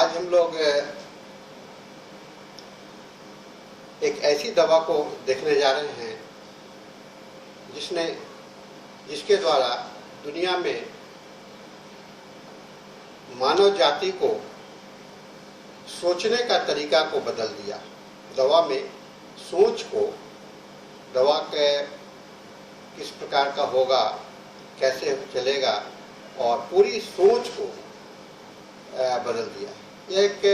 आज हम लोग एक ऐसी दवा को देखने जा रहे हैं जिसके द्वारा दुनिया में मानव जाति को सोचने का तरीका को बदल दिया। दवा में सोच को, दवा के किस प्रकार का होगा, कैसे चलेगा, और पूरी सोच को बदल दिया। यह एक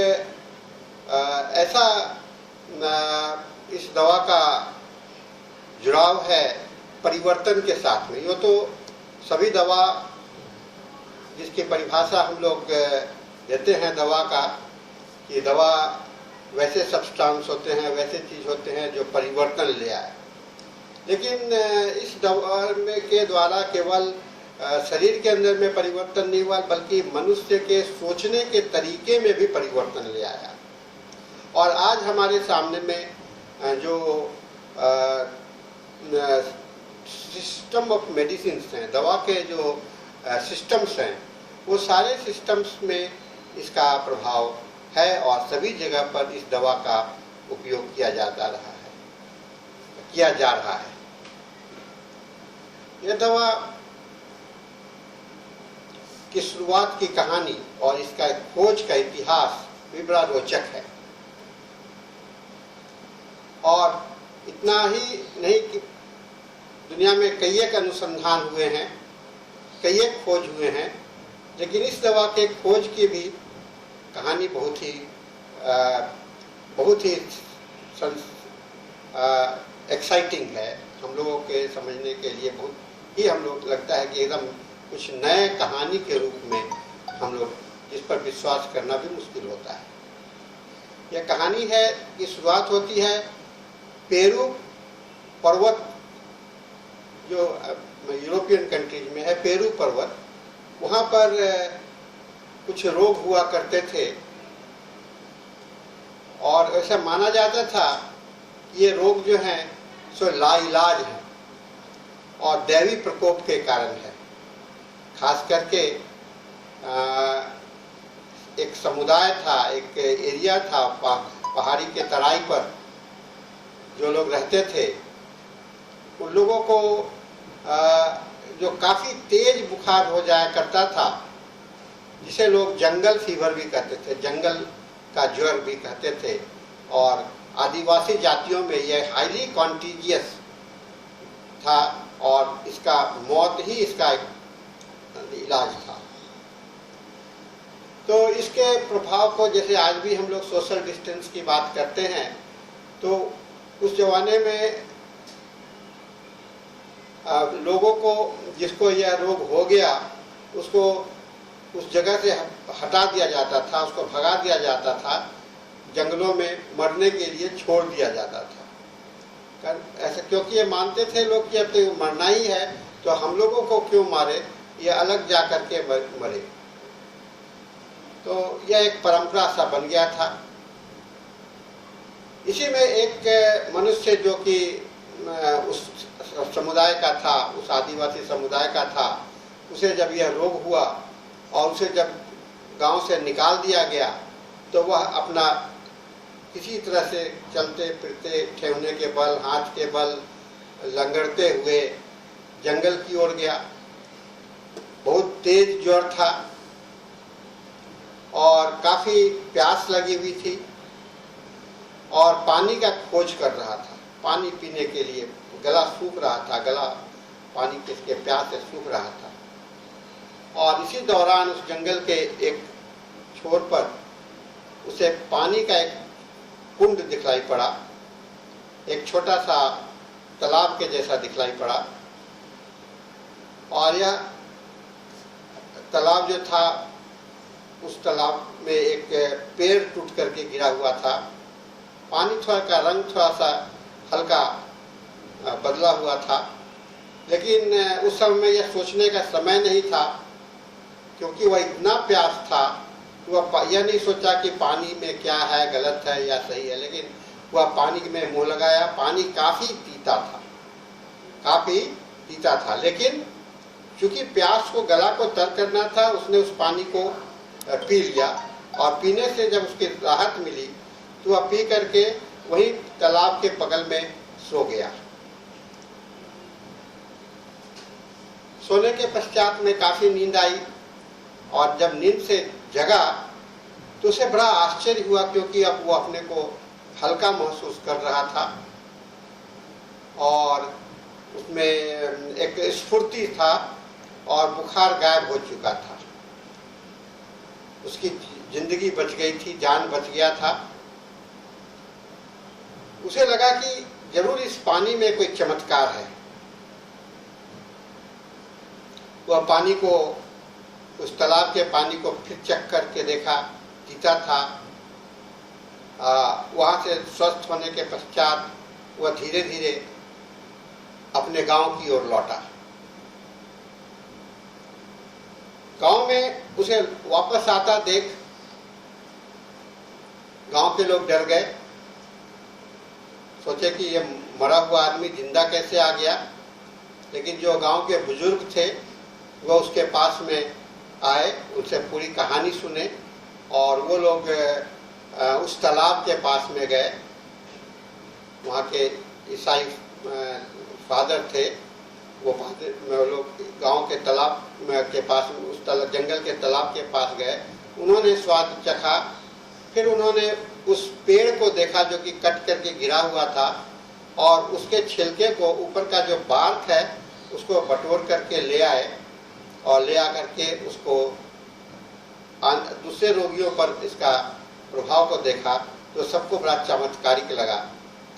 ऐसा इस दवा का जुड़ाव है परिवर्तन के साथ में। यो तो सभी दवा जिसकी परिभाषा हम लोग देते हैं दवा का, कि दवा वैसे सब्सटेंस होते हैं, वैसे चीज़ होते हैं जो परिवर्तन ले आए। लेकिन इस दवा में के द्वारा केवल शरीर के अंदर में परिवर्तन नहीं हुआ, बल्कि मनुष्य के सोचने के तरीके में भी परिवर्तन ले आया। और आज हमारे सामने में जो सिस्टम ऑफ मेडिसिन हैं, दवा के जो सिस्टम्स हैं, वो सारे सिस्टम्स में इसका प्रभाव है और सभी जगह पर इस दवा का उपयोग किया जा रहा है। यह दवा की शुरुआत की कहानी और इसका खोज का इतिहास भी बड़ा रोचक है। और इतना ही नहीं कि दुनिया में कई एक अनुसंधान हुए हैं, कई एक खोज हुए हैं, लेकिन इस दवा के खोज की भी कहानी बहुत ही एक्साइटिंग है। हम लोगों के समझने के लिए बहुत ही हम लोग लगता है कि एकदम कुछ नए कहानी के रूप में हम लोग जिस पर विश्वास करना भी मुश्किल होता है। यह कहानी है कि शुरुआत होती है पेरू पर्वत, जो यूरोपियन कंट्रीज में है, पेरू पर्वत। वहाँ पर कुछ रोग हुआ करते थे और ऐसा माना जाता था कि ये रोग जो हैं सो लाइलाज है और दैवी प्रकोप के कारण है। खास करके एक समुदाय था, एक एरिया था पहाड़ी के तराई पर जो लोग रहते थे, उन लोगों को जो काफ़ी तेज बुखार हो जाया करता था, जिसे लोग जंगल फीवर भी कहते थे, जंगल का ज्वर भी कहते थे। और आदिवासी जातियों में यह हाईली कॉन्टीजियस था और इसका मौत ही इसका इलाज था। तो इसके प्रभाव को, जैसे आज भी हम लोग सोशल डिस्टेंस की बात करते हैं, तो उस जमाने में लोगों को, जिसको यह रोग हो गया, उसको उस जगह से हटा दिया जाता था, उसको भगा दिया जाता था, जंगलों में मरने के लिए छोड़ दिया जाता था। ऐसा क्योंकि ये मानते थे लोग कि अब तो मरना ही है, तो हम लोगों को क्यों मारे, ये अलग जा करके मरे। तो यह एक परंपरा सा बन गया था। इसी में एक मनुष्य जो कि उस समुदाय का था, उस आदिवासी समुदाय का था, उसे जब यह रोग हुआ और उसे जब गांव से निकाल दिया गया, तो वह अपना किसी तरह से चलते फिरते, ठेवने के बल, हाथ के बल, लंगड़ते हुए जंगल की ओर गया। बहुत तेज ज्वर था और काफ़ी प्यास लगी हुई थी और पानी का खोज कर रहा था, पानी पीने के लिए। गला सूख रहा था, गला पानी के प्यास से सूख रहा था। और इसी दौरान उस जंगल के एक छोर पर उसे पानी का एक कुंड दिखलाई पड़ा, एक छोटा सा तालाब के जैसा दिखलाई पड़ा। और यह तालाब जो था, उस तालाब में एक पेड़ टूट करके गिरा हुआ था। पानी का रंग थोड़ा सा हल्का बदला हुआ था, लेकिन उस समय यह सोचने का समय नहीं था, क्योंकि वह इतना प्यास था कि वह यह नहीं सोचा कि पानी में क्या है, गलत है या सही है। लेकिन वह पानी में मुंह लगाया। पानी काफ़ी पीता था, लेकिन चूंकि प्यास को, गला को तर करना था, उसने उस पानी को पी लिया और पीने से जब उसकी राहत मिली तो वह पी करके वही तालाब के बगल में सो गया। सोने के पश्चात में काफी नींद आई और जब नींद से जगा तो उसे बड़ा आश्चर्य हुआ, क्योंकि अब वो अपने को हल्का महसूस कर रहा था और उसमें एक स्फूर्ति था और बुखार गायब हो चुका था। उसकी जिंदगी बच गई थी, जान बच गया था। उसे लगा कि जरूर इस पानी में कोई चमत्कार है। वह पानी को, उस तालाब के पानी को फिर चख करके देखा, पीता था। वहां से स्वस्थ होने के पश्चात वह धीरे धीरे अपने गांव की ओर लौटा। गांव में उसे वापस आता देख गांव के लोग डर गए, सोचे कि ये मरा हुआ आदमी जिंदा कैसे आ गया। लेकिन जो गांव के बुजुर्ग थे वह उसके पास में आए, उनसे पूरी कहानी सुने और वो लोग उस तालाब के पास में गए। वहाँ के ईसाई फादर थे, वो लोग गांव के तालाब के पास, उस जंगल के तालाब के पास गए। उन्होंने स्वाद चखा, फिर उन्होंने उस पेड़ को देखा जो कि कट करके गिरा हुआ था और उसके छिलके को, ऊपर का जो बार्क है उसको बटोर करके ले आए और ले आकर के उसको दूसरे रोगियों पर इसका प्रभाव को देखा तो सबको बड़ा चमत्कारिक लगा,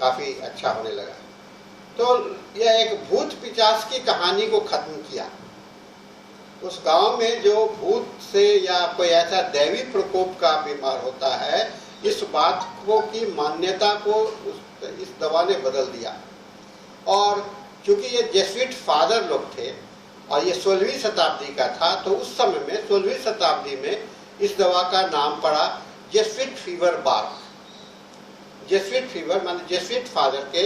काफी अच्छा होने लगा। तो यह एक भूत पिशाच की कहानी को खत्म किया। उस गांव में जो भूत से या कोई ऐसा दैवी प्रकोप का बीमार होता है, इस बात को की मान्यता को इस दवा ने बदल दिया। और क्योंकि ये जेसुइट फादर लोग थे और ये 16वीं शताब्दी का था, तो उस समय में 16वीं शताब्दी में इस दवा का नाम पड़ा Jesuit fever bark. Jesuit fever माने जेसुइट फादर के,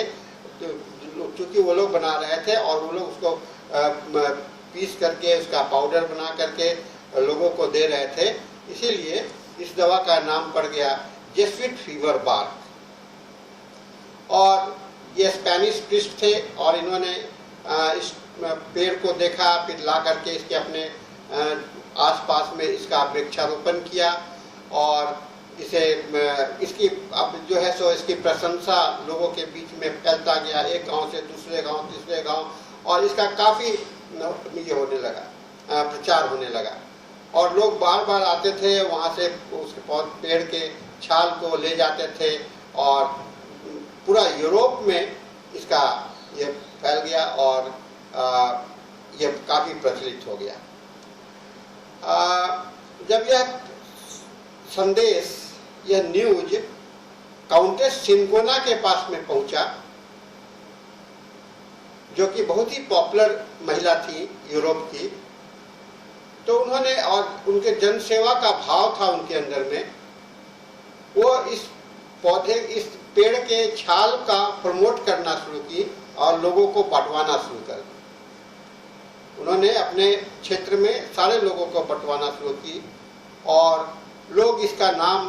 क्योंकि वो लोग बना रहे थे और वो लोग उसको पीस करके उसका पाउडर बना करके लोगों को दे रहे थे, इसीलिए इस दवा का नाम पड़ गया जेसुइट फीवर बार्क। और ये स्पेनिश प्रिस्ट थे और इन्होंने इस पेड़ को देखा, फिर ला करके इसके अपने आसपास में इसका वृक्षारोपण किया और इसे इसकी अब जो है सो इसकी प्रशंसा लोगों के बीच में फैलता गया, एक गांव से दूसरे गांव, तीसरे गांव, और इसका काफी ये होने लगा, प्रचार होने लगा और लोग बार बार आते थे वहां से उसके पेड़ के छाल को ले जाते थे और पूरा यूरोप में इसका ये फैल गया और ये काफी प्रचलित हो गया। जब यह संदेश, यह न्यूज काउंटेस सिनकोना के पास में पहुंचा, जो कि बहुत ही पॉपुलर महिला थी यूरोप की, तो उन्होंने, और उनके जनसेवा का भाव था उनके अंदर में, वो इस पौधे, इस पेड़ के छाल का प्रमोट करना शुरू की और लोगों को बंटवाना शुरू कर दिया। उन्होंने अपने क्षेत्र में सारे लोगों को बंटवाना शुरू की और लोग इसका नाम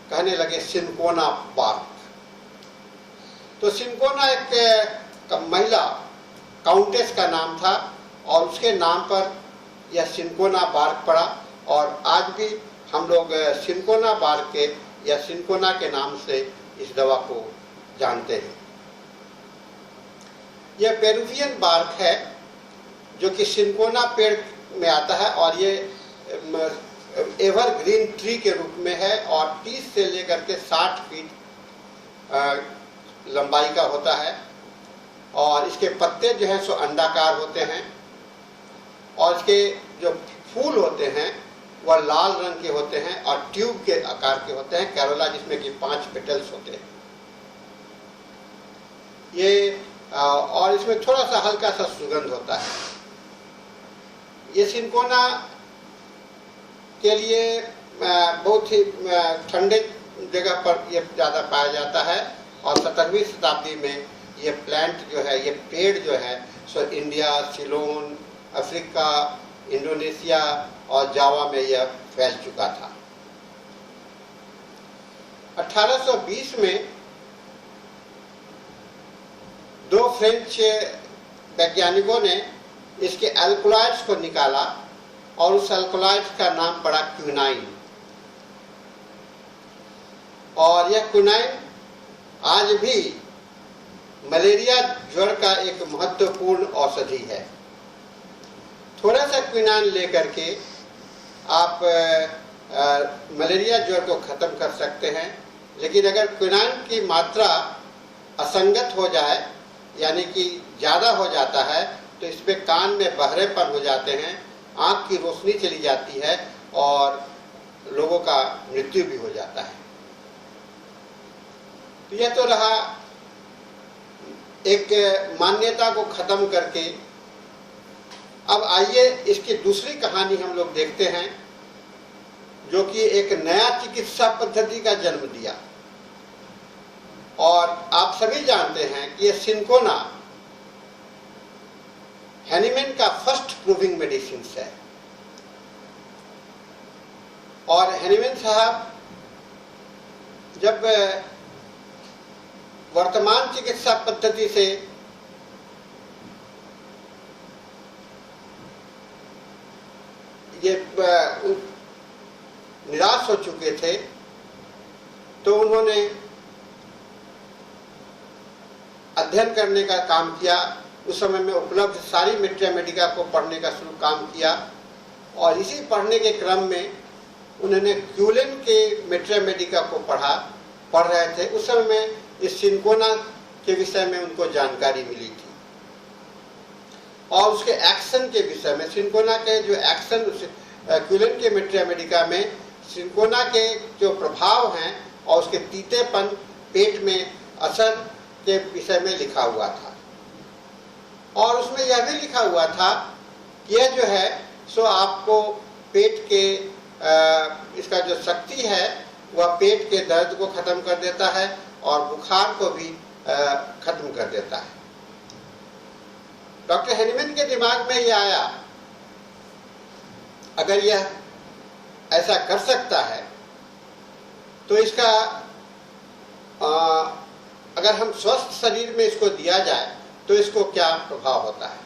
कहने लगे सिनकोना बार्क। तो सिनकोना एक महिला काउंटेस का नाम था और उसके नाम पर यह सिनकोना बार्क पड़ा और आज भी हम लोग सिनकोना बार्क के या सिनकोना के नाम से इस दवा को जानते हैं। यह पेरुवियन बार्क है जो कि सिनकोना पेड़ में आता है और ये एवरग्रीन ट्री के रूप में है और 30 से लेकर के 60 फीट लंबाई का होता है और इसके पत्ते जो हैं सो अंडाकार होते हैं और इसके जो फूल होते हैं वह लाल रंग के होते हैं और ट्यूब के आकार के होते हैं, कैरोला, जिसमें कि 5 पेटल्स होते हैं। ये और इसमें थोड़ा सा हल्का सा सुगंध होता है। ये सिनकोना के लिए बहुत ही ठंडे जगह पर यह ज़्यादा पाया जाता है और 17वीं शताब्दी में ये प्लांट जो है, ये पेड़ जो है so India, Ceylon, Africa, Indonesia और जावा में यह फैल चुका था। 1820 में दो फ्रेंच वैज्ञानिकों ने इसके अल्कोलॉइड्स को निकाला और उस अल्कोलॉइड्स का नाम पड़ा क्विनाइन। और यह क्विनाइन आज भी मलेरिया ज्वर का एक महत्वपूर्ण औषधि है। थोड़ा सा क्विनाइन लेकर के आप मलेरिया ज्वर को खत्म कर सकते हैं, लेकिन अगर क्विनाइन की मात्रा असंगत हो जाए, यानी कि ज़्यादा हो जाता है, तो इसमें कान में बहरेपन हो जाते हैं, आँख की रोशनी चली जाती है और लोगों का मृत्यु भी हो जाता है। तो यह तो रहा एक मान्यता को खत्म करके। अब आइए इसकी दूसरी कहानी हम लोग देखते हैं, जो कि एक नया चिकित्सा पद्धति का जन्म दिया। और आप सभी जानते हैं कि यह सिंकोना हैनीमैन का फर्स्ट प्रूविंग मेडिसिन है। और हैनीमैन साहब जब वर्तमान चिकित्सा पद्धति से ये निराश हो चुके थे, तो उन्होंने अध्ययन करने का काम किया। उस समय में उपलब्ध सारी मेट्रिया मेडिका को पढ़ने का शुरू काम किया और इसी पढ़ने के क्रम में उन्होंने क्यूलेन के मेट्रिया मेडिका को पढ़ रहे थे। उस समय में इस सिंकोना के विषय में उनको जानकारी मिली थी और उसके एक्शन के विषय में, सिंकोना के जो एक्शन क्यूलेन के मेट्रिया मेडिका में सिंकोना के जो प्रभाव हैं और उसके तीतेपन, पेट में असर के विषय में लिखा हुआ था। और उसमें यह भी लिखा हुआ था कि यह जो है सो आपको पेट के इसका जो शक्ति है वह पेट के दर्द को खत्म कर देता है और बुखार को भी खत्म कर देता है। डॉक्टर हैनीमैन के दिमाग में यह आया, अगर यह ऐसा कर सकता है तो इसका अगर हम स्वस्थ शरीर में इसको दिया जाए तो इसको क्या प्रभाव होता है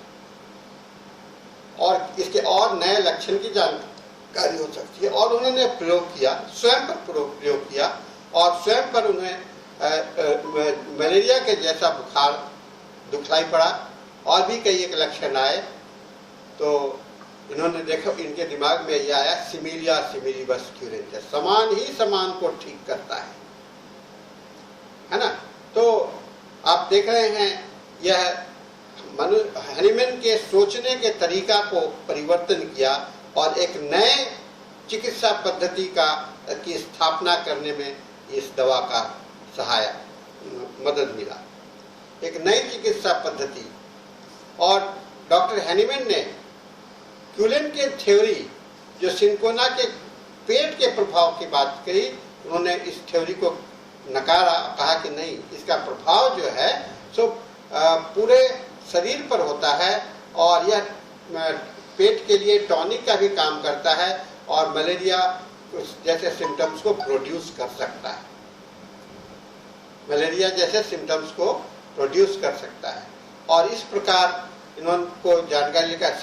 और इसके और नए लक्षण की जानकारी हो सकती है। और उन्होंने प्रयोग किया, स्वयं पर प्रयोग किया और स्वयं पर उन्हें मलेरिया के जैसा बुखार दिखलाई पड़ा और भी कई एक लक्षण आए। तो इन्होंने देखा, इनके दिमाग में यह आया सिमिलिया सिमिलिबस क्यूरेंट, समान ही समान को ठीक करता है ना। तो आप देख रहे हैं यह हैनीमैन के सोचने के तरीका को परिवर्तन किया और एक नए चिकित्सा पद्धति की स्थापना करने में इस दवा का सहायक मदद मिला, एक नई चिकित्सा पद्धति। और डॉक्टर हैनीमैन ने क्यूलेन के थ्योरी, जो सिंकोना के पेट के प्रभाव की बात कही, उन्होंने इस थ्योरी को नकारा, कहा कि नहीं, इसका प्रभाव जो है सो पूरे शरीर पर होता है और यह पेट के लिए टॉनिक का भी काम करता है और मलेरिया जैसे सिम्टम्स को प्रोड्यूस कर सकता है, मलेरिया जैसे सिम्टम्स को प्रोड्यूस कर सकता है। और इस प्रकार इन्होंने को जानकारी लेकर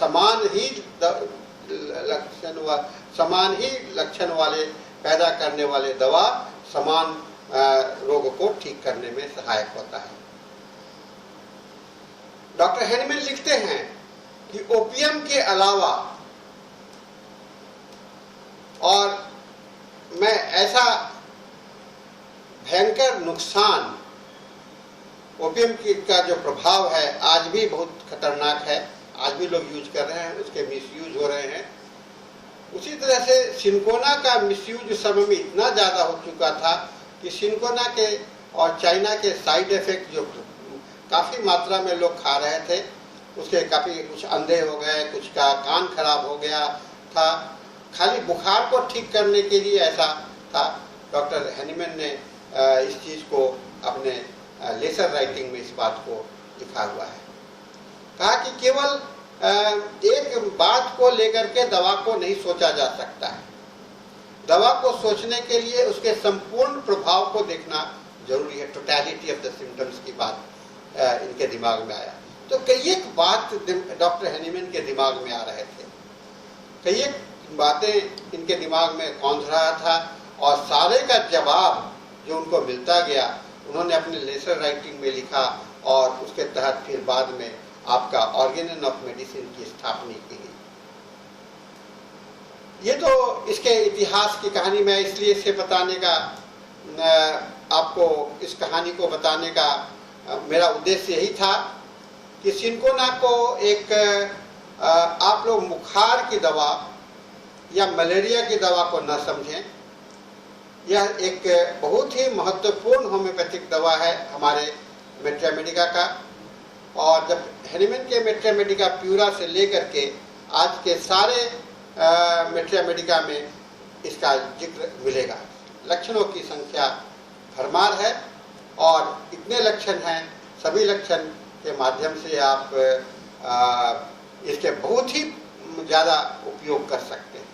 समान ही लक्षण वाले पैदा करने वाले दवा समान रोग को ठीक करने में सहायक होता है। डॉक्टर हैनीमैन लिखते हैं कि ओपियम के अलावा और मैं ऐसा भयंकर नुकसान ओपियम का जो प्रभाव है आज भी बहुत खतरनाक है, आज भी लोग यूज कर रहे हैं, उसके मिसयूज हो रहे हैं। उसी तरह से सिंकोना का मिसयूज उस समय में इतना ज़्यादा हो चुका था कि सिंकोना के और चाइना के साइड इफेक्ट जो काफ़ी मात्रा में लोग खा रहे थे, उसके काफ़ी कुछ अंधे हो गए, कुछ का कान खराब हो गया था, खाली बुखार को ठीक करने के लिए ऐसा था। डॉक्टर हैनीमैन ने इस चीज़ को अपने लेसर राइटिंग में इस बात को लिखा हुआ है। कहा कि केवल एक बात को लेकर के दवा को नहीं सोचा जा सकता है, दवा को सोचने के लिए उसके संपूर्ण प्रभाव को देखना जरूरी है। टोटलिटी ऑफ द सिम्टम्स की बात इनके दिमाग में आया। तो कई एक बात डॉक्टर हैनीमैन के दिमाग में आ रहे थे, कई एक बातें इनके दिमाग में कौंध रहा था, और सारे का जवाब जो उनको मिलता गया उन्होंने अपने लेटर राइटिंग में लिखा, और उसके तहत फिर बाद में आपका ऑर्गेनन ऑफ मेडिसिन की स्थापना की गई। ये तो इसके इतिहास की कहानी मैं इसलिए इसे बताने का, आपको इस कहानी को बताने का मेरा उद्देश्य यही था कि सिनकोना को एक आप लोग बुखार की दवा या मलेरिया की दवा को न समझें। यह एक बहुत ही महत्वपूर्ण होम्योपैथिक दवा है हमारे मेट्रा मेडिका का, और जब हैनीमैन के मेट्रा मेडिका प्यूरा से लेकर के आज के सारे मेट्रा मेडिका में इसका जिक्र मिलेगा। लक्षणों की संख्या भरमार है, और इतने लक्षण हैं, सभी लक्षण के माध्यम से आप इसके बहुत ही ज़्यादा उपयोग कर सकते हैं।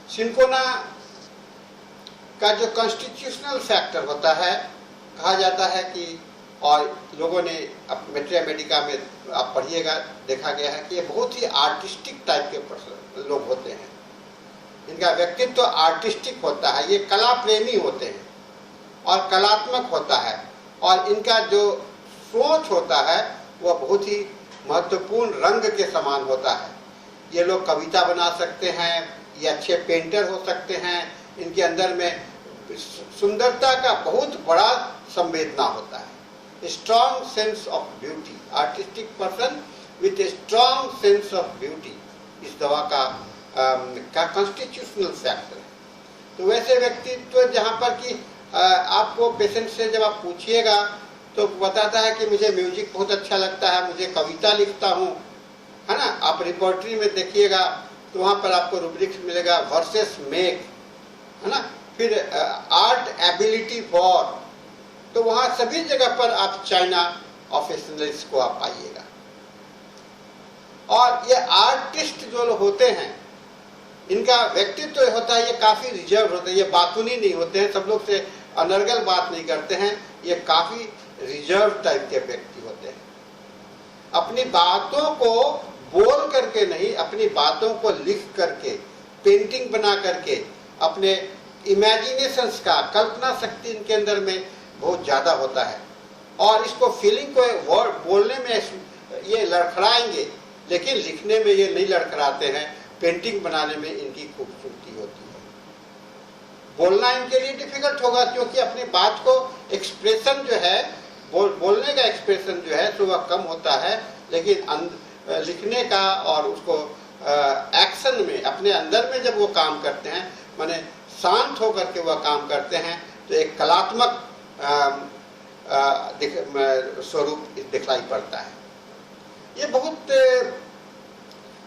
सिनकोना का जो कॉन्स्टिट्यूशनल फैक्टर होता है, कहा जाता है कि, और लोगों ने मेट्रा मेडिका में आप पढ़िएगा, देखा गया है कि ये बहुत ही आर्टिस्टिक टाइप के लोग होते हैं। इनका व्यक्तित्व तो आर्टिस्टिक होता है, ये कला प्रेमी होते हैं और कलात्मक होता है, और इनका जो सोच होता है वह बहुत ही महत्वपूर्ण रंग के समान होता है। ये लोग कविता बना सकते हैं, ये अच्छे पेंटर हो सकते हैं, इनके अंदर में सुंदरता का बहुत बड़ा संवेदना होता है। Strong sense of beauty, artistic person with a strong sense of beauty, इस दवा का कॉन्स्टिट्यूशनल फैक्टर है। तो वैसे व्यक्तित्व जहाँ पर कि आपको पेशेंट से जब आप पूछिएगा तो बताता है कि मुझे म्यूजिक बहुत अच्छा लगता है, मुझे कविता लिखता हूँ, है ना। आप रिपोर्टरी में देखिएगा तो वहाँ पर आपको रूब्रिक्स मिलेगा, वर्सेस मेक, है ना, फिर आर्ट एबिलिटी फॉर, तो वहाँ सभी जगह पर आप चाइना ऑफिशियल्स को आप पाइएगा। और ये आर्टिस्ट जो लोग होते हैं, इनका व्यक्तित्व तो होता है, ये काफ़ी रिजर्व होते हैं, ये बातूनी नहीं होते हैं, सब लोग से अनर्गल बात नहीं करते हैं, ये काफ़ी रिजर्व टाइप के व्यक्ति होते हैं। अपनी बातों को बोल करके नहीं, अपनी बातों को लिख करके, पेंटिंग बना करके, अपने इमेजिनेशंस का, कल्पना शक्ति इनके अंदर में बहुत ज़्यादा होता है, और इसको फीलिंग को वर्ड बोलने में ये लड़खड़ाएंगे, लेकिन लिखने में ये नहीं लड़खड़ाते हैं, पेंटिंग बनाने में इनकी खूबसूरती होती है। बोलना इनके लिए डिफिकल्ट होगा, क्योंकि अपनी बात को एक्सप्रेशन जो है, बोलने का एक्सप्रेशन जो है तो वह कम होता है, लेकिन लिखने का और उसको एक्शन में, अपने अंदर में जब वो काम करते हैं, माने शांत होकर के वह काम करते हैं, तो एक कलात्मक स्वरूप दिखाई पड़ता है। ये बहुत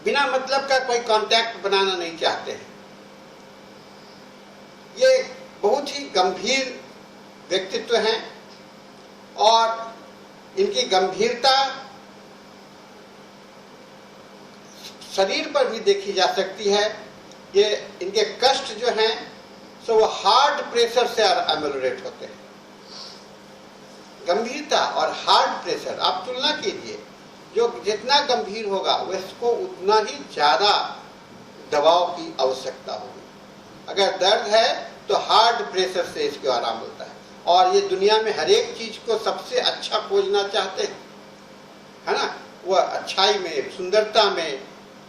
बिना मतलब का कोई कांटेक्ट बनाना नहीं चाहते हैं। ये बहुत ही गंभीर व्यक्तित्व हैं, और इनकी गंभीरता शरीर पर भी देखी जा सकती है। ये इनके कष्ट जो हैं सो वो हार्ट प्रेशर से एमेलोरेट होते हैं। गंभीरता और हार्ट प्रेशर आप तुलना कीजिए, जो जितना गंभीर होगा उसको उतना ही ज़्यादा दवाओं की आवश्यकता होगी। अगर दर्द है तो हार्ट प्रेशर से इसको आराम मिलता है, और ये दुनिया में हर एक चीज़ को सबसे अच्छा खोजना चाहते हैं, है ना। वह अच्छाई में, सुंदरता में,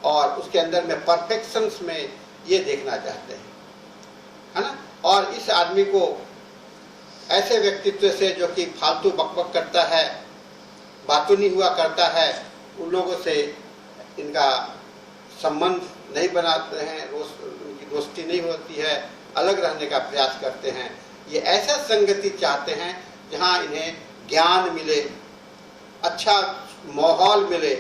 और उसके अंदर में परफेक्शंस में ये देखना चाहते हैं, है ना। और इस आदमी को ऐसे व्यक्तित्व से जो कि फालतू बकबक करता है, बातूनी हुआ करता है, उन लोगों से इनका संबंध नहीं बनाते हैं, उनकी दोस्ती नहीं होती है, अलग रहने का प्रयास करते हैं। ये ऐसा संगति चाहते हैं जहाँ इन्हें ज्ञान मिले, अच्छा माहौल मिले,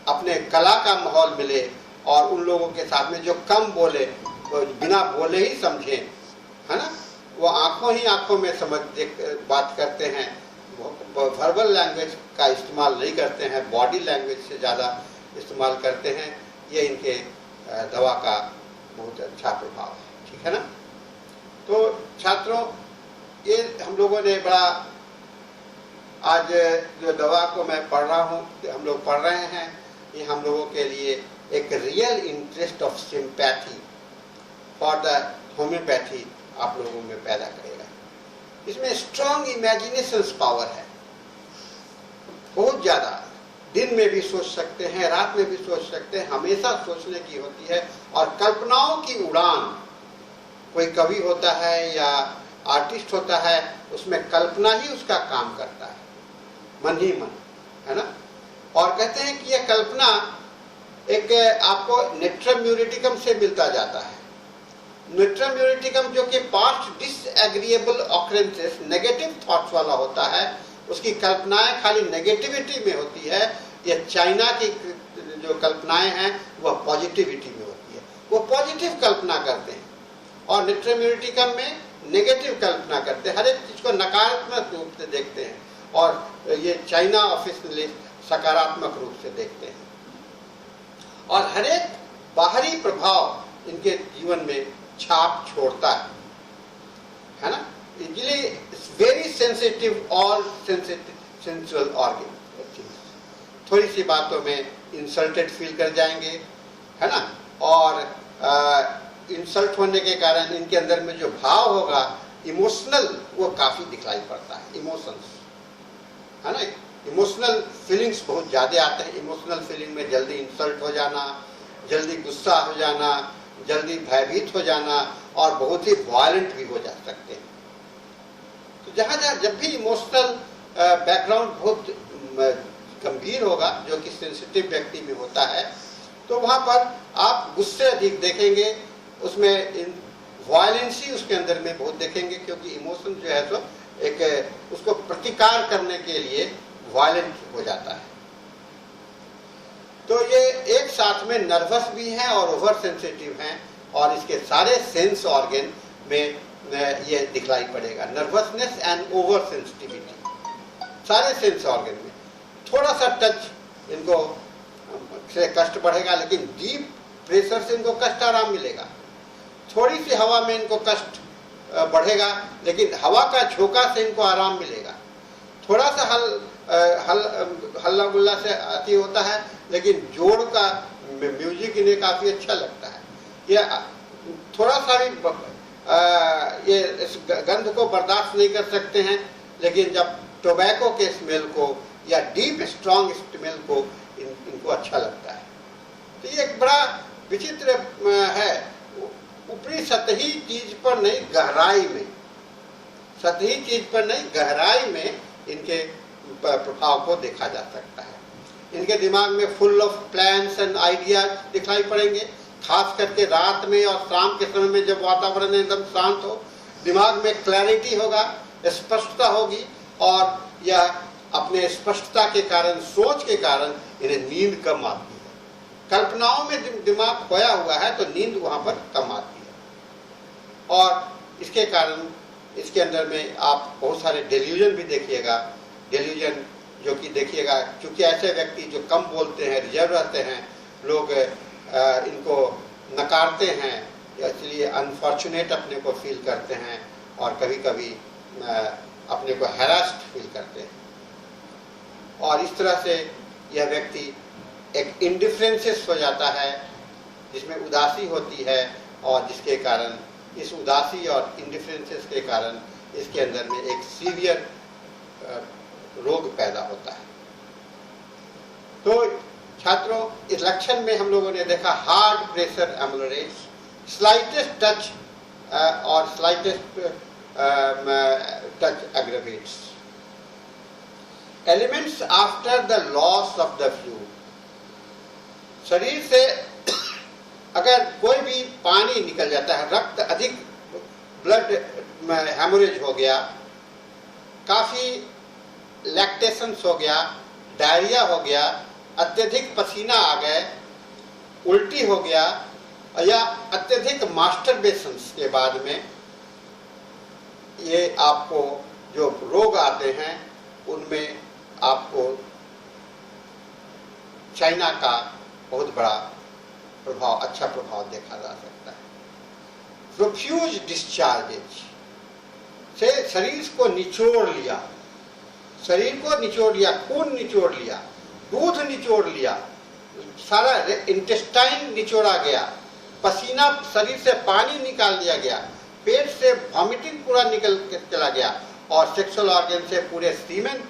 अपने कला का माहौल मिले, और उन लोगों के साथ में जो कम बोले, वो बिना बोले ही समझें, है ना। वो आंखों ही आंखों में समझ बात करते हैं, वर्बल लैंग्वेज का इस्तेमाल नहीं करते हैं, बॉडी लैंग्वेज से ज़्यादा इस्तेमाल करते हैं। ये इनके दवा का बहुत अच्छा प्रभाव है, ठीक है ना। तो छात्रों, ये हम लोगों ने बड़ा, आज जो दवा को मैं पढ़ रहा हूँ, हम लोग पढ़ रहे हैं, ये हम लोगों के लिए एक real interest of sympathy for the homeopathy आप लोगों में पैदा करेगा। इसमें स्ट्रॉन्ग इमेजिनेशन पावर है, बहुत ज़्यादा। दिन में भी सोच सकते हैं, रात में भी सोच सकते हैं, हमेशा सोचने की होती है। और कल्पनाओं की उड़ान, कोई कवि होता है या आर्टिस्ट होता है, उसमें कल्पना ही उसका काम करता है, मन ही मन, है ना। और कहते हैं कि यह कल्पना एक आपको नेट्रम म्यूरिटिकम से मिलता जाता है। नेट्रम म्यूरिटिकम जो कि past disagreeable occurrences, negative thoughts वाला होता है, उसकी कल्पनाएं खाली नेगेटिविटी में होती है। यह चाइना की जो कल्पनाएं हैं वह पॉजिटिविटी में होती है, वो पॉजिटिव कल्पना करते हैं। और नेट्रम म्यूरिटिकम में नेगेटिव कल्पना करते हैं, हर एक चीज को नकारात्मक रूप से देखते हैं। और ये चाइना ऑफिशियली सकारात्मक रूप से देखते हैं। और हर एक बाहरी प्रभाव इनके जीवन में छाप छोड़ता है ना। इसलिए वेरी सेंसिटिव और सेंसुअल ऑर्गन, थोड़ी सी बातों में इंसल्टेड फील कर जाएंगे, है ना। और इंसल्ट होने के कारण इनके अंदर में जो भाव होगा इमोशनल, वो काफी दिखलाई पड़ता है। इमोशंस, है ना, इमोशनल फीलिंग्स बहुत ज़्यादा आते हैं। इमोशनल फीलिंग में जल्दी इंसल्ट हो जाना, जल्दी गुस्सा हो जाना, जल्दी भयभीत हो जाना, और बहुत ही वायलेंट भी हो जा सकते हैं। तो जहाँ जहाँ जब भी इमोशनल बैकग्राउंड बहुत गंभीर होगा, जो कि सेंसिटिव व्यक्ति में होता है, तो वहाँ पर आप गुस्से अधिक देखेंगे, उसमें वायलेंसी उसके अंदर में बहुत देखेंगे, क्योंकि इमोशन जो है तो एक उसको प्रतिकार करने के लिए वायलेंट हो जाता है। तो ये एक साथ में नर्वस भी हैं और ओवर सेंसिटिव हैं, और इसके सारे सेंस ऑर्गन में ये दिखलाई पड़ेगा, नर्वसनेस एंड ओवर सेंसिटिविटी सारे सेंस ऑर्गन में। थोड़ा सा टच इनको से कष्ट बढ़ेगा, लेकिन डीप प्रेशर से इनको कष्ट आराम मिलेगा। थोड़ी सी हवा में इनको कष्ट बढ़ेगा, लेकिन हवा का झोंका से इनको आराम मिलेगा। थोड़ा सा हल्ला गुल्ला से अति होता है, लेकिन जोड़ का म्यूजिक इन्हें काफी अच्छा लगता है। ये थोड़ा सा भी ये इस गंध को बर्दाश्त नहीं कर सकते हैं, लेकिन जब टोबैको के स्मेल को या डीप स्ट्रॉन्ग स्मेल को इनको अच्छा लगता है। तो ये एक बड़ा विचित्र है, ऊपरी सतही चीज पर नहीं, गहराई में, सतही चीज पर नहीं, गहराई में इनके प्रभाव को देखा जा सकता है। इनके दिमाग में full of plans and ideas दिखाई पड़ेंगे, खास करके रात में और शाम के समय में, जब वातावरण एकदम शांत हो, दिमाग में क्लैरिटी होगा, स्पष्टता होगी, और यह अपने स्पष्टता के कारण, सोच के कारण इन्हें नींद कम आती है। कल्पनाओं में दिमाग खोया हुआ है तो नींद वहां पर कम आती है। और इसके कारण इसके अंदर में आप बहुत सारे डेल्यूजन भी देखिएगा। डेल्यूजन जो कि देखिएगा, क्योंकि ऐसे व्यक्ति जो कम बोलते हैं, रिजर्व रहते हैं, लोग इनको नकारते हैं, इसलिए अनफॉर्चुनेट अपने को फील करते हैं, और कभी कभी अपने को हैरास्ड फील करते हैं। और इस तरह से यह व्यक्ति एक इंडिफरेंसेस हो जाता है, जिसमें उदासी होती है, और जिसके कारण, इस उदासी और इंडिफरेंसेस के कारण इसके अंदर में एक सीवियर रोग पैदा होता है। तो छात्रों, इस लक्षण में हम लोगों ने देखा hard pressure ambulance, slightest touch और slightest touch aggravates, elements after the loss of the fluid. शरीर से अगर कोई भी पानी निकल जाता है, रक्त अधिक, ब्लड हेमोरेज हो गया, काफी लैक्टेशंस हो गया, डायरिया हो गया, अत्यधिक पसीना आ गए, उल्टी हो गया, या अत्यधिक मास्टरबेशंस के बाद में ये आपको जो रोग आते हैं, उनमें आपको चाइना का बहुत बड़ा प्रभाव, अच्छा प्रभाव देखा जा सकता है। प्रोफ्यूज डिस्चार्जेज से शरीर को निचोड़ लिया, शरीर को निचोड़ लिया, खून निचोड़ लिया, दूध निचोड़ लिया, सारा इंटेस्टाइन निचोड़ा गया, पसीना शरीर से पानी निकाल दिया गया, पेट से वॉमिटिंग पूरा निकल के चला गया और सेक्सुअल ऑर्गन से पूरे सीमेन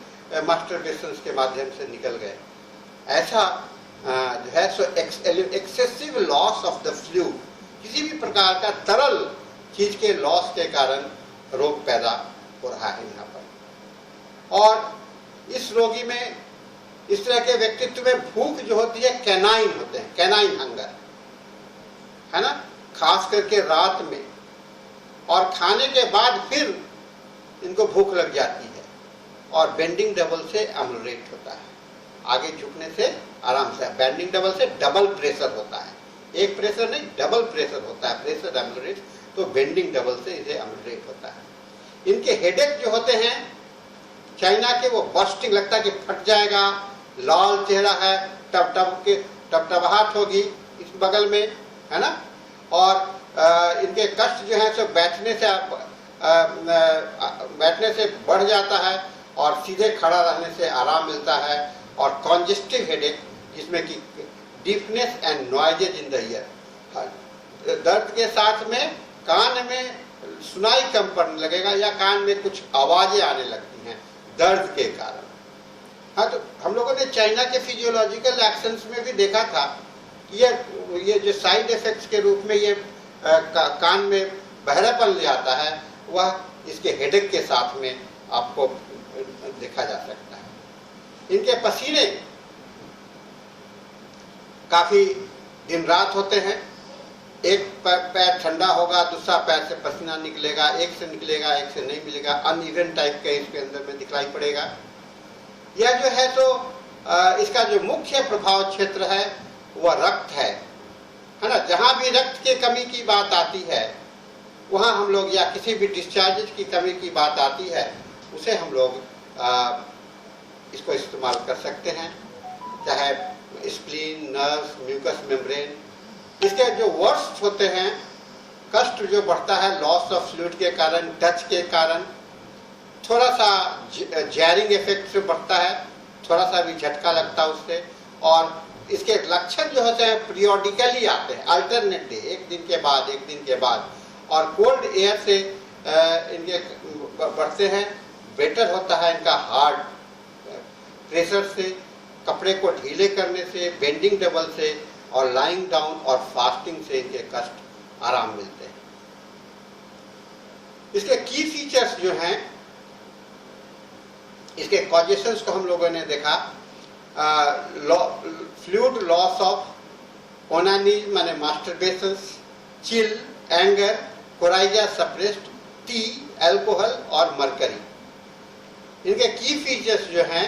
मास्टरबेशन के माध्यम से निकल गए। ऐसा जो है सो excessive loss of the fluid, किसी भी प्रकार का तरल चीज के लॉस के कारण रोग पैदा हो रहा है यहाँ पर। और इस रोगी में, इस तरह के व्यक्तित्व में भूख जो होती है कैनाइन होते हैं, कैनाइन हंगर है ना, खास करके रात में, और खाने के बाद फिर इनको भूख लग जाती है और बेंडिंग डबल से एमोलरेट होता है, आगे झुकने से आराम से, बेंडिंग डबल से डबल प्रेशर होता है, एक प्रेशर नहीं डबल प्रेशर होता है, प्रेशर एमोलरेट, तो बेंडिंग डबल से इसे एमोलरेट होता है। इनके हेडेक जो होते हैं चाइना के, वो बस्टिंग लगता है कि फट जाएगा, लाल चेहरा है, टपटपाहट होगी इस बगल में, है ना, और इनके कष्ट जो है सो बैठने से बढ़ जाता है और सीधे खड़ा रहने से आराम मिलता है, और कॉन्जेस्टिव हेडेक जिसमें कि deepness and noises in the year, दर्द के साथ में कान में सुनाई कम पड़ने लगेगा या कान में कुछ आवाजें आने लगती हैं दर्द के कारण। हाँ, तो हम लोगों ने चाइना के फिजियोलॉजिकल एक्शंस में भी देखा था कि ये जो साइड इफेक्ट्स के रूप में ये कान में बहरापन ले आता है, वह इसके हेडेक के साथ में आपको देखा जा सकता है। इनके पसीने काफी दिन रात होते हैं, एक पैर ठंडा होगा, दूसरा पैर से पसीना निकलेगा, एक से निकलेगा एक से नहीं मिलेगा, अनइवन टाइप का इसके अंदर में दिखलाई पड़ेगा। यह जो है तो इसका जो मुख्य प्रभाव क्षेत्र है वह रक्त है ना, जहां भी रक्त की कमी की बात आती है वहां हम लोग, या किसी भी डिस्चार्जेज की कमी की बात आती है, उसे हम लोग इसको इस्तेमाल कर सकते हैं, चाहे स्प्लीन, नर्व्स, म्यूकस मेम्ब्रेन। इसके जो वर्स्ट होते हैं, कष्ट जो बढ़ता है लॉस ऑफ फ्लूइड के कारण, टच के कारण, थोड़ा सा जैरिंग इफेक्ट से बढ़ता है, थोड़ा सा भी झटका लगता है उससे, और इसके लक्षण जो होते हैं पीरियोडिकली आते हैं, अल्टरनेट डे, एक दिन के बाद एक दिन के बाद, और कोल्ड एयर से इनके बढ़ते हैं। बेटर होता है इनका हार्ड प्रेशर से, कपड़े को ढीले करने से, बेंडिंग डबल से, और लाइंग डाउन और फास्टिंग से इनके कष्ट आराम मिलते हैं। इसके की फीचर्स जो हैं, इसके कॉजेशंस को हम लोगों ने देखा, फ्लूइड लॉस ऑफ ओनानिज्म माने masturbation, chill, anger, coryza suppressed, tea, alcohol और मरकरी। इनके की फीचर्स जो हैं,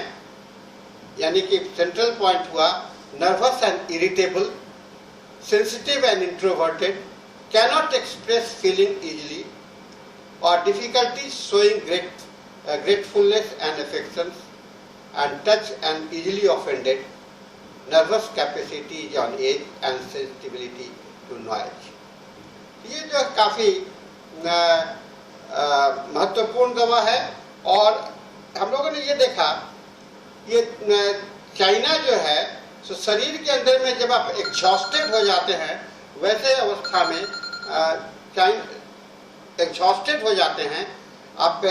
यानी कि सेंट्रल पॉइंट हुआ nervous and irritable, sensitive and introverted, cannot express feeling easily, और difficulty showing gratefulness and affections, and touch and easily offended, nervous capacity is on edge and sensitivity to noise। ये जो काफी महत्वपूर्ण दवा है। और हम लोगों ने ये देखा, ये चाइना जो है तो शरीर के अंदर में जब आप एग्जॉस्टेड हो जाते हैं, वैसे अवस्था में एग्जॉस्टेड हो जाते हैं, आप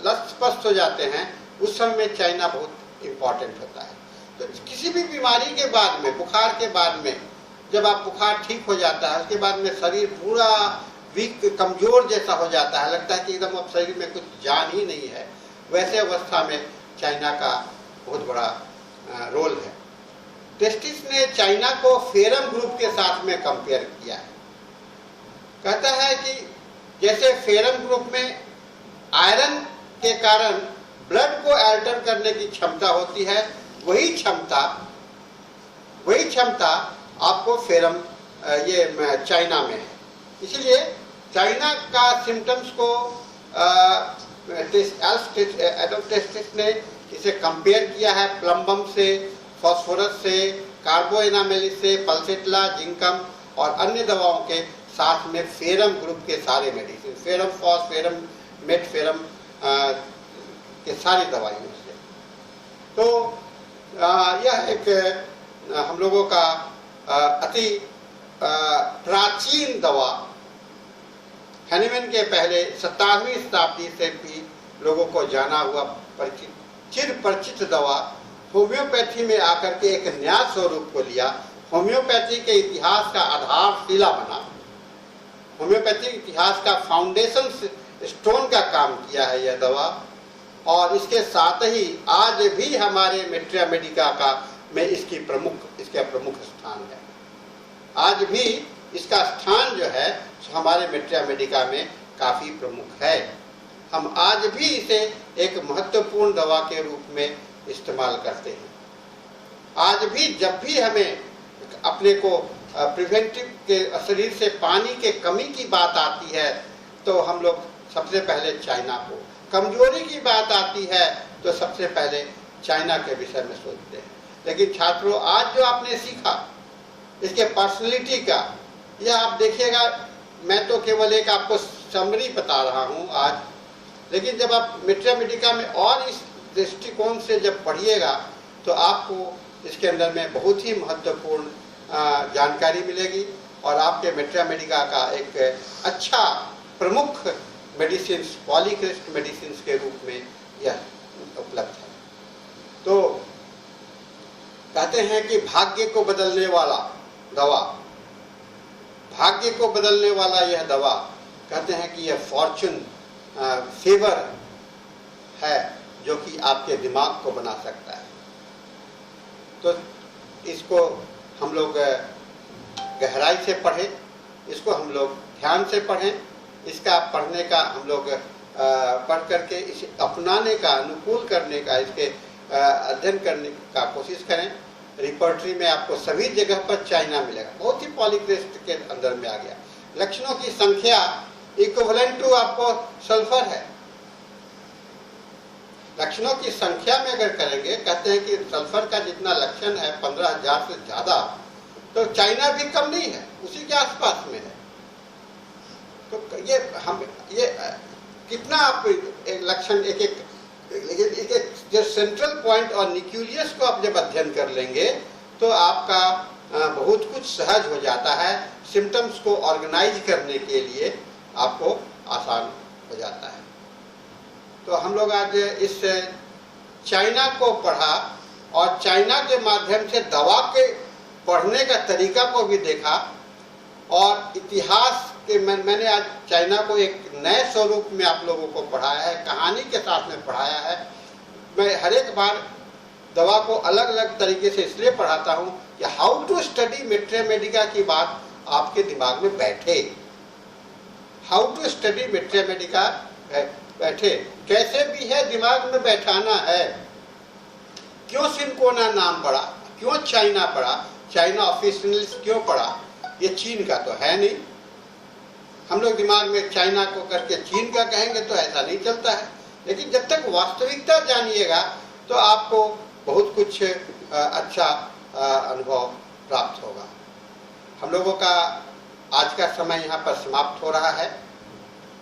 लस्थपस्त हो जाते हैं, उस समय में चाइना बहुत इम्पॉर्टेंट होता है। तो किसी भी बीमारी के बाद में, बुखार के बाद में, जब आप बुखार ठीक हो जाता है, उसके बाद में शरीर पूरा वीक, कमजोर जैसा हो जाता है, लगता है कि एकदम अब शरीर में कुछ जान ही नहीं है, वैसे अवस्था में चाइना का बहुत बड़ा रोल है। टेस्टिस ने चाइना को फेरम ग्रुप के साथ में कंपेयर किया है। कहता है कि जैसे फेरम ग्रुप में आयरन के कारण ब्लड को अल्टर करने की क्षमता होती है, वही क्षमता आपको फेरम ये चाइना में है। इसलिए चाइना का सिम्टम्स को टेस्टिस ने इसे कंपेयर किया है प्लम्बम से, फॉस्फोरस से, कार्बोएनामेलिस से, पल्सेटला, जिंकम और अन्य दवाओं के साथ में फेरम ग्रुप के सारे medicine, ferrum phos, ferrum met, ferrum के सारी दवाइयों से। तो यह एक हम लोगों का अति प्राचीन दवा, हैनीमैन के पहले 17वीं शताब्दी से भी लोगों को जाना हुआ परिचित, चिर परिचित दवा होम्योपैथी में आकर के एक नया स्वरूप को लिया, होम्योपैथी के इतिहास का आधारशिला बना, होम्योपैथी इतिहास का फाउंडेशन स्टोन का काम किया है यह दवा। और इसके साथ ही आज भी हमारे मेट्रिया मेडिका का में इसका प्रमुख स्थान है। आज भी इसका स्थान जो है हमारे मेट्रिया मेडिका में काफ़ी प्रमुख है। हम आज भी इसे एक महत्वपूर्ण दवा के रूप में इस्तेमाल करते हैं। आज भी जब भी हमें अपने को प्रिवेंटिव के शरीर से पानी के कमी की बात आती है तो हम लोग सबसे पहले चाइना को, कमजोरी की बात आती है तो सबसे पहले चाइना के विषय में सोचते हैं। लेकिन छात्रों, आज जो आपने सीखा इसके पर्सनैलिटी का, यह आप देखिएगा, मैं तो केवल एक आपको समरी बता रहा हूँ आज, लेकिन जब आप मेट्रिया मेडिका में और इस दृष्टिकोण से जब पढ़िएगा तो आपको इसके अंदर में बहुत ही महत्वपूर्ण जानकारी मिलेगी और आपके मेट्रिया मेडिका का एक अच्छा प्रमुख मेडिसिन, पॉलीक्रिस्ट मेडिसिन के रूप में यह उपलब्ध है। तो कहते हैं कि भाग्य को बदलने वाला दवा, भाग्य को बदलने वाला यह दवा, कहते हैं कि यह फॉर्चून फेवर है जो कि आपके दिमाग को बना सकता है। तो इसको हम लोग गहराई से पढ़ें, इसको हम लोग ध्यान से पढ़ें, इसका पढ़ने का हम लोग पढ़ करके इसे अपनाने का, अनुकूल करने का, इसके अध्ययन करने का कोशिश करें। रिपर्टरी में आपको सभी जगह पर चाइना मिलेगा, बहुत ही पॉलीक्रिस्ट के अंदर में आ गया। लक्षणों की संख्या इक्विवेलेंट टू आपको सल्फर है। लक्षणों की संख्या में अगर करेंगे, कहते हैं कि सल्फर का जितना लक्षण है 15,000 से ज्यादा, तो चाइना भी कम नहीं है, उसी के आसपास में है। तो ये कितना आप एक लक्षण एक जो सेंट्रल पॉइंट और न्यूक्लियस को आप जब अध्ययन कर लेंगे तो आपका बहुत कुछ सहज हो जाता है। सिम्टम्स को ऑर्गेनाइज करने के लिए आपको आसान हो जाता है। तो हम लोग आज इस चाइना को पढ़ा और चाइना के माध्यम से दवा के पढ़ने का तरीका को भी देखा और इतिहास के मैंने आज चाइना को एक नए स्वरूप में आप लोगों को पढ़ाया है, कहानी के साथ में पढ़ाया है। मैं हर एक बार दवा को अलग अलग तरीके से इसलिए पढ़ाता हूँ कि how to study materia Medica की बात आपके दिमाग में बैठे, how to study materia Medica बैठे, कैसे भी है दिमाग में बैठाना है। क्यों सिनकोना नाम पड़ा, क्यों चाइना पड़ा, चाइना ऑफिशियली क्यों पड़ा, ये चीन का तो है नहीं। हम लोग दिमाग में चाइना को करके चीन का कहेंगे तो ऐसा नहीं चलता है। लेकिन जब तक वास्तविकता जानिएगा तो आपको बहुत कुछ अच्छा अनुभव प्राप्त होगा। हम लोगों का आज का समय यहाँ पर समाप्त हो रहा है।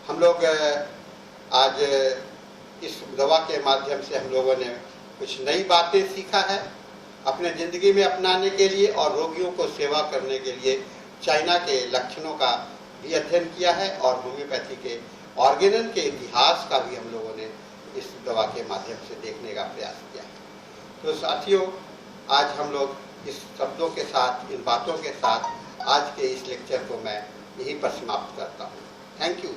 हम लोग आज इस दवा के माध्यम से हम लोगों ने कुछ नई बातें सीखा है अपने ज़िंदगी में अपनाने के लिए और रोगियों को सेवा करने के लिए। चाइना के लक्षणों का भी अध्ययन किया है और होम्योपैथी के ऑर्गेनन के इतिहास का भी हम लोगों ने इस दवा के माध्यम से देखने का प्रयास किया है। तो साथियों, आज हम लोग इस शब्दों के साथ, इन बातों के साथ आज के इस लेक्चर को मैं यहीं पर समाप्त करता हूँ। Thank you.